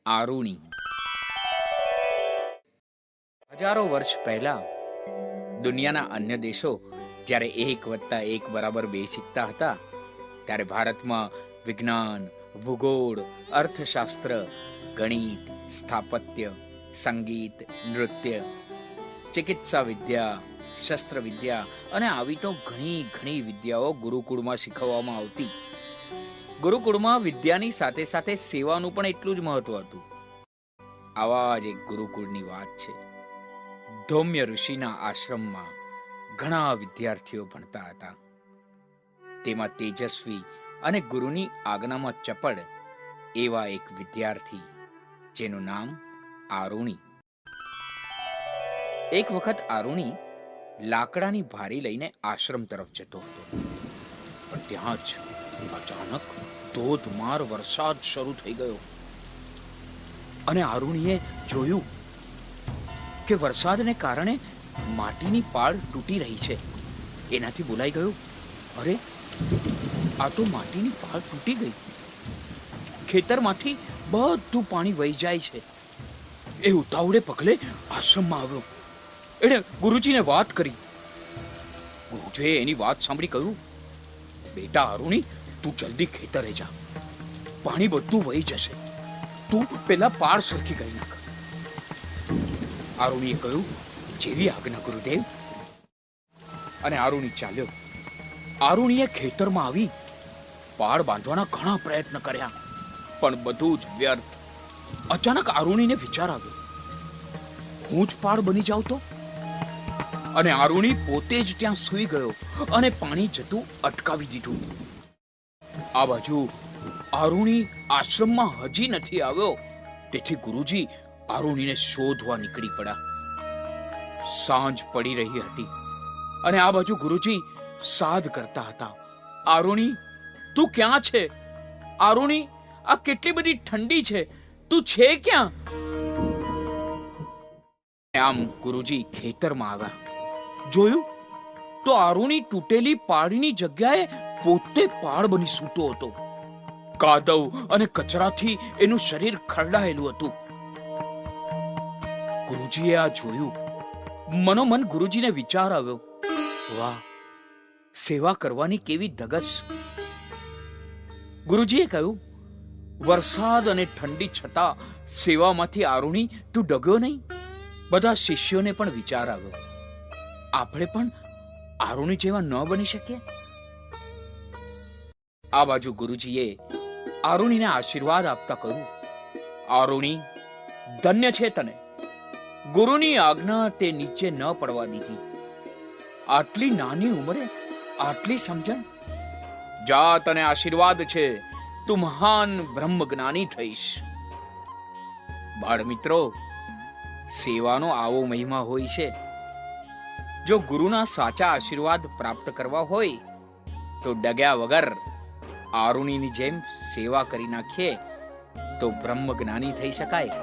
આરુણી. હજારો વર્ષ પહેલા દુનિયાના અન્ય દેશો જ્યારે 1+1=2 શીખતા હતા, ત્યારે ભારતમાં વિજ્ઞાન, ભૂગોળ, અર્થશાસ્ત્ર, ગણિત, સ્થાપત્ય, સંગીત, નૃત્ય, ચિકિત્સા વિદ્યા, શસ્ત્ર વિદ્યા અને આવી તો ઘણી વિદ્યાઓ ગુરુકુળમાં શીખવવામાં આવતી. ગુરુકુળમાં વિદ્યાની સાથે સાથે સેવાનું પણ એટલું જ મહત્વ હતું. આવા જ એક ગુરુકુળની વાત છે. ધૌમ્ય ઋષિના આશ્રમમાં ઘણા વિદ્યાર્થીઓ ભણતા હતા. તેમાં તેજસ્વી અને ગુરુની આજ્ઞામાં ચપળ એવા એક વિદ્યાર્થી, જેનું નામ આરુણી. એક વખત આરુણી લાકડાની ભારી લઈને આશ્રમ તરફ જતો હતો, પણ ત્યાં જ અચાનક ધોધમાર વરસાદ શરૂ થઈ ગયો અને આરુણીએ જોયું કે વરસાદને કારણે માટીની પાળ તૂટી રહી છે. એનાથી બોલાઈ ગયું, અરે આ તો માટીની પાળ તૂટી ગઈ. ખેતરમાંથી બધું પાણી વહી જાય છે. એ ઉતાવળે પગલે આશ્રમમાં આવ્યો. એણે ગુરુજીને વાત કરી. ગુરુજીએ એની વાત સાંભળી કહ્યું, બેટા આરુણી, તું જલ્દી ખેતરે જા. પાણી બધું વહી જશે. તું પેલા પાળ સરખી કરી નાખ. આરુણીએ કહ્યું, જેવી આજ્ઞા ગુરુદેવ. અને આરુણી ચાલ્યો. આરુણીએ ખેતરમાં આવી પાળ બાંધવાના ઘણા પ્રયત્ન કર્યા, પણ બધું જ વ્યર્થ. અચાનક આરુણીને વિચાર આવ્યો, હું જ પાળ બની જાઉં તો? અને આરુણી પોતે જ ત્યાં સૂઈ ગયો અને પાણી જતું અટકાવી દીધું. આ બાજુ આરુણી આશ્રમમાં હજી નથી આવ્યો, તેથી ગુરુજી આરુણીને શોધવા નીકળી પડ્યા. સાંજ પડી રહી હતી અને આ બાજુ ગુરુજી સાદ કરતા હતા, આરુણી, તું ક્યાં છે? આરુણી, આ કેટલી બધી ઠંડી છે, તું છે ક્યાં? આમ ગુરુજી ખેતરમાં આવ્યા. જોયું તો આરુણી તૂટેલી પાળની જગ્યાએ પોતે પાળ બની સૂતો હતો. કાદવ અને કચરાથી એનું શરીર ખરડાયેલું હતું. ગુરુજીએ આ જોયું. મનોમન ગુરુજીને વિચાર આવ્યો, વાહ, સેવા કરવાની કેવી ધગશ. ગુરુજીએ કહ્યું, વરસાદ અને ઠંડી છતાં સેવામાંથી આરુણી તું ડગ્યો નહીં. બધા શિષ્યોને પણ વિચાર આવ્યો, આપણે પણ આરુણી જેવા ન બની શકીએ? આ બાજુ ગુરુજીએ આરુણીને આશીર્વાદ આપતા કહ્યું, આરુણી, ધન્ય છે તને. ગુરુની આજ્ઞા તે નીચે ન પડવા દીધી. આટલી નાની ઉંમરે આટલી સમજણ. જા, તને આશીર્વાદ છે, તું મહાન બ્રહ્મજ્ઞાની થઈશ. બાળ મિત્રો, સેવાનો આવો મહિમા હોય છે. જો ગુરુના સાચા આશીર્વાદ પ્રાપ્ત કરવા હોય તો ડગ્યા વગર આરુણીની જેમ સેવા કરી નાખીએ તો બ્રહ્મજ્ઞાની થઈ શકાય.